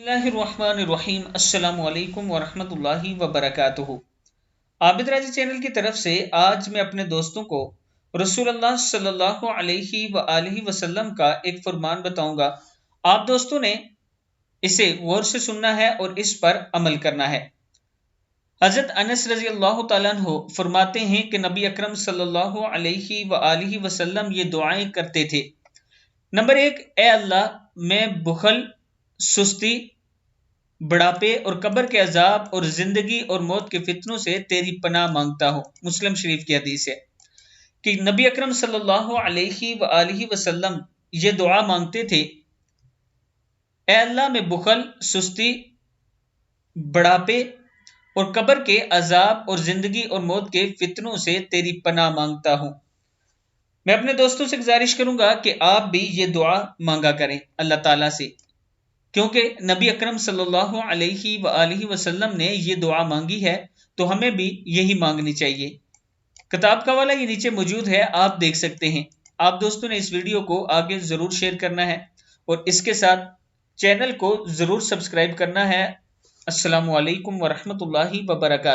बिस्मिल्लाहिर्रहमानिर्रहीम अस्सलामु अलैकुम वरहमतुल्लाहि वबरकातुहू। आबिद राजी चैनल की तरफ से आज मैं अपने दोस्तों को रसूलुल्लाह सल्लल्लाहु अलैहि वसल्लम का एक फरमान बताऊंगा। आप दोस्तों ने इसे गौर से सुनना है और इस पर अमल करना है। हजरत अनस रजी अल्लाह तआला अन्हु फरमाते हैं कि नबी अकरम सल्लल्लाहु अलैहि वसल्लम ये दुआएं करते थे। नंबर एक, ए अल्लाह, मैं बुखल, सुस्ती, बुढ़ापे और कब्र के अजाब और जिंदगी और मौत के फितनों से तेरी पनाह मांगता हूँ। मुस्लिम शरीफ की हदीस है कि नबी अकरम सल्लल्लाहु अलैहि वसल्लम ये दुआ मांगते थे, ए अल्लाह, मैं बुखल, सुस्ती, बुढ़ापे और कब्र के अजाब और जिंदगी और मौत के फितनों से तेरी पनाह मांगता हूँ। मैं अपने दोस्तों से गुजारिश करूंगा कि आप भी ये दुआ मांगा करें अल्लाह ताला से, क्योंकि नबी अकरम सल्लल्लाहु अलैहि वसल्लम ने ये दुआ मांगी है तो हमें भी यही मांगनी चाहिए। किताब का वाला ये नीचे मौजूद है, आप देख सकते हैं। आप दोस्तों ने इस वीडियो को आगे जरूर शेयर करना है और इसके साथ चैनल को जरूर सब्सक्राइब करना है। अस्सलामु अलैकुम वरहमतुल्लाहि वबरकातुहू।